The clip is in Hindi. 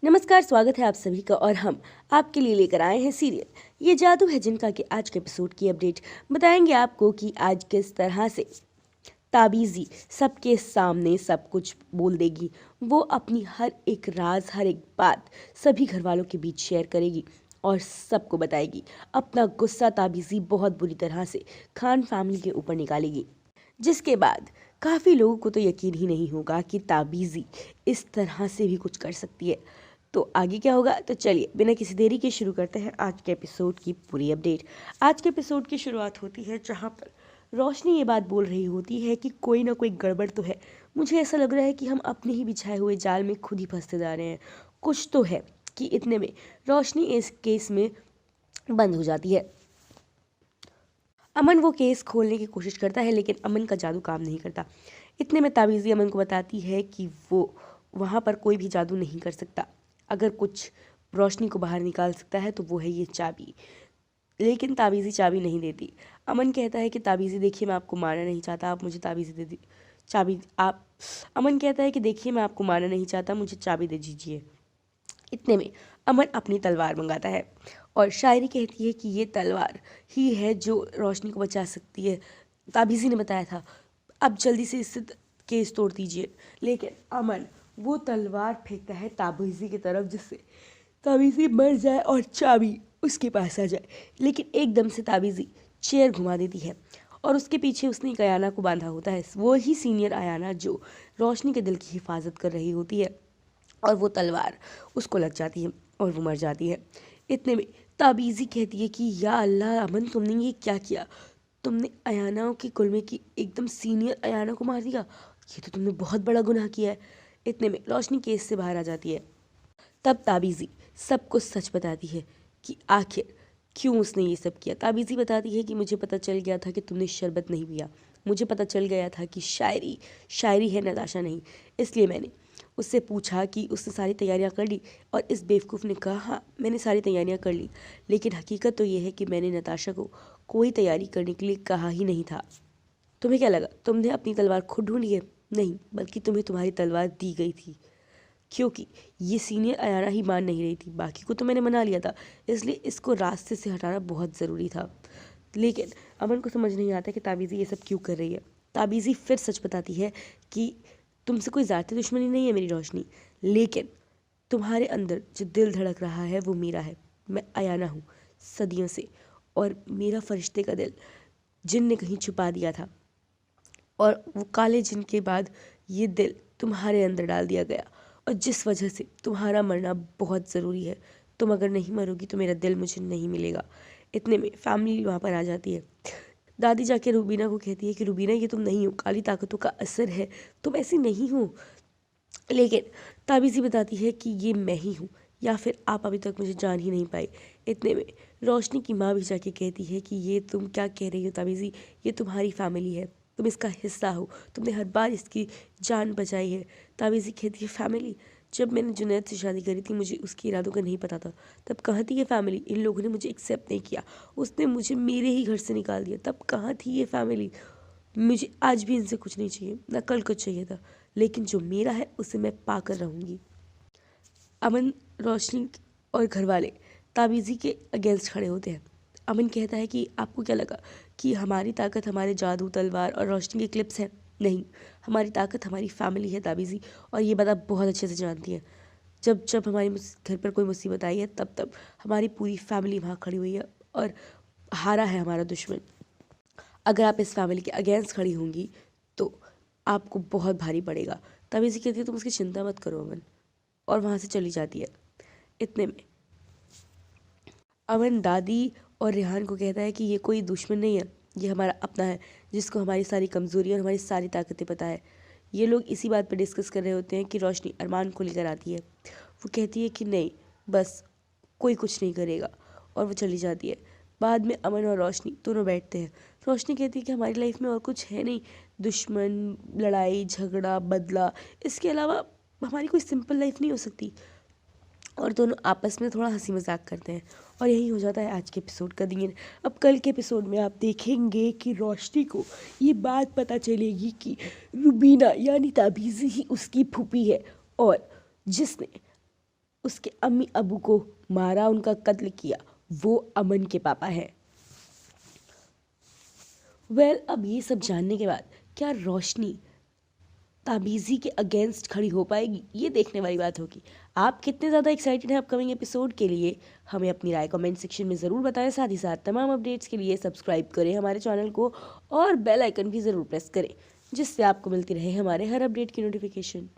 नमस्कार, स्वागत है आप सभी का। और हम आपके लिए लेकर आए हैं सीरियल ये जादू है जिनका के आज के एपिसोड की अपडेट बताएंगे आपको कि आज किस तरह से ताबीजी सबके सामने सब कुछ बोल देगी। वो अपनी हर एक राज, हर एक बात सभी घर वालों के बीच शेयर करेगी और सबको बताएगी। अपना गुस्सा ताबीजी बहुत बुरी तरह से खान फैमिली के ऊपर निकालेगी, जिसके बाद काफ़ी लोगों को तो यकीन ही नहीं होगा कि ताबीजी इस तरह से भी कुछ कर सकती है। तो आगे क्या होगा, तो चलिए बिना किसी देरी के शुरू करते हैं आज के एपिसोड की पूरी अपडेट। आज के एपिसोड की शुरुआत होती है जहां पर रोशनी ये बात बोल रही होती है कि कोई ना कोई गड़बड़ तो है। मुझे ऐसा लग रहा है कि हम अपने ही बिछाए हुए जाल में खुद ही फंसते जा रहे हैं। कुछ तो है। कि इतने में रोशनी इस केस में बंद हो जाती है। अमन वो केस खोलने की कोशिश करता है, लेकिन अमन का जादू काम नहीं करता। इतने में ताबीज़ी अमन को बताती है कि वो वहाँ पर कोई भी जादू नहीं कर सकता। अगर कुछ रोशनी को बाहर निकाल सकता है तो वो है ये चाबी। लेकिन ताबीज़ी चाबी नहीं देती। अमन कहता है कि ताबीज़ी देखिए, मैं आपको मारना नहीं चाहता, आप मुझे ताबीज़ी दे दी चाबी आप अमन कहता है कि देखिए, मैं आपको मारना नहीं चाहता, मुझे चाबी दे दीजिए। इतने में अमन अपनी तलवार मंगाता है और शायरी कहती है कि ये तलवार ही है जो रोशनी को बचा सकती है। ताबीज़ी ने बताया था, अब जल्दी से इससे केस तोड़ दीजिए। लेकिन अमन वो तलवार फेंकता है ताबीज़ी की तरफ, जिससे ताबीज़ी मर जाए और चाबी उसके पास आ जाए। लेकिन एकदम से ताबीज़ी चेयर घुमा देती है और उसके पीछे उसने एक अयाना को बांधा होता है, वो ही सीनियर अयाना जो रोशनी के दिल की हिफाजत कर रही होती है। और वो तलवार उसको लग जाती है और वो मर जाती है। इतने में ताबीज़ी कहती है कि या अल्लाह अमन, तुमने ये क्या किया? तुमने अयानाओं की कुल में की एकदम सीनियर अयाना को मार दिया। ये तो तुमने बहुत बड़ा गुनाह किया है। इतने में रोशनी केस से बाहर आ जाती है। तब ताबीज़ी सबको सच बताती है कि आखिर क्यों उसने ये सब किया। ताबीज़ी बताती है कि मुझे पता चल गया था कि तुमने शरबत नहीं पिया। मुझे पता चल गया था कि शायरी शायरी है, नताशा नहीं। इसलिए मैंने उससे पूछा कि उसने सारी तैयारियां कर ली और इस बेवकूफ़ ने कहा हाँ, मैंने सारी तैयारियां कर ली। लेकिन हकीकत तो ये है कि मैंने नताशा को कोई तैयारी करने के लिए कहा ही नहीं था। तुम्हें क्या लगा तुमने अपनी तलवार खुद ढूंढी है? नहीं, बल्कि तुम्हें तुम्हारी तलवार दी गई थी, क्योंकि ये सीनियर अयाना ही मान नहीं रही थी। बाकी को तो मैंने मना लिया था, इसलिए इसको रास्ते से हटाना बहुत ज़रूरी था। लेकिन अमन को समझ नहीं आता कि ताबीज़ी ये सब क्यों कर रही है। ताबीज़ी फिर सच बताती है कि तुमसे कोई ज़ाती दुश्मनी नहीं है मेरी रोशनी, लेकिन तुम्हारे अंदर जो दिल धड़क रहा है वो मेरा है। मैं अयाना हूँ सदियों से, और मेरा फरिश्ते का दिल जिन ने कहीं छुपा दिया था, और वो काले जिन के बाद ये दिल तुम्हारे अंदर डाल दिया गया, और जिस वजह से तुम्हारा मरना बहुत ज़रूरी है। तुम अगर नहीं मरोगी तो मेरा दिल मुझे नहीं मिलेगा। इतने में फैमिली वहाँ पर आ जाती है। दादी जाके रूबीना को कहती है कि रूबीना, ये तुम नहीं हो, काली ताकतों का असर है, तुम ऐसी नहीं हो। लेकिन ताबीज़ी बताती है कि ये मैं ही हूँ, या फिर आप अभी तक मुझे जान ही नहीं पाए। इतने में रोशनी की माँ भी जाके कहती है कि ये तुम क्या कह रही हो ताबीज़ी, ये तुम्हारी फैमिली है, तुम इसका हिस्सा हो, तुमने हर बार इसकी जान बचाई है। ताबीज़ी कहती है फैमिली? जब मैंने जुनैद से शादी करी थी मुझे उसके इरादों का नहीं पता था, तब कहाँ थी ये फैमिली? इन लोगों ने मुझे एक्सेप्ट नहीं किया, उसने मुझे मेरे ही घर से निकाल दिया, तब कहाँ थी ये फैमिली? मुझे आज भी इनसे कुछ नहीं चाहिए, ना कल कुछ चाहिए था, लेकिन जो मेरा है उसे मैं पाकर रहूँगी। अमन, रोशनी और घर वाले ताबीज़ी के अगेंस्ट खड़े होते हैं। अमन कहता है कि आपको क्या लगा कि हमारी ताकत हमारे जादू, तलवार और रोशनी के क्लिप्स हैं? नहीं, हमारी ताकत हमारी फैमिली है ताबीज़ी, और ये बात आप बहुत अच्छे से जानती हैं। जब जब हमारी घर पर कोई मुसीबत आई है तब तब हमारी पूरी फैमिली वहाँ खड़ी हुई है, और हारा है हमारा दुश्मन। अगर आप इस फैमिली के अगेंस्ट खड़ी होंगी तो आपको बहुत भारी पड़ेगा। ताबीज़ी कहती है तुम उसकी चिंता मत करो अमन, और वहाँ से चली जाती है। इतने में अमन दादी और रेहान को कहता है कि ये कोई दुश्मन नहीं है, ये हमारा अपना है, जिसको हमारी सारी कमज़ोरी और हमारी सारी ताकतें पता है। ये लोग इसी बात पर डिस्कस कर रहे होते हैं कि रोशनी अरमान को लेकर आती है। वो कहती है कि नहीं, बस कोई कुछ नहीं करेगा, और वो चली जाती है। बाद में अमन और रोशनी दोनों बैठते हैं। रोशनी कहती है कि हमारी लाइफ में और कुछ है नहीं, दुश्मन, लड़ाई झगड़ा, बदला, इसके अलावा हमारी कोई सिंपल लाइफ नहीं हो सकती। और दोनों आपस में थोड़ा हंसी मजाक करते हैं, और यही हो जाता है आज के एपिसोड का दिन। अब कल के एपिसोड में आप देखेंगे कि रोशनी को ये बात पता चलेगी कि रुबीना यानी ताबीज़ी ही उसकी फूफी है, और जिसने उसके अम्मी अबू को मारा, उनका कत्ल किया, वो अमन के पापा हैं। अब ये सब जानने के बाद क्या रोशनी ताबीज़ी के अगेंस्ट खड़ी हो पाएगी, ये देखने वाली बात होगी। आप कितने ज़्यादा एक्साइटेड हैं अपकमिंग एपिसोड के लिए, हमें अपनी राय कमेंट सेक्शन में ज़रूर बताएं। साथ ही साथ तमाम अपडेट्स के लिए सब्सक्राइब करें हमारे चैनल को और बेल आइकन भी ज़रूर प्रेस करें, जिससे आपको मिलती रहे हमारे हर अपडेट की नोटिफिकेशन।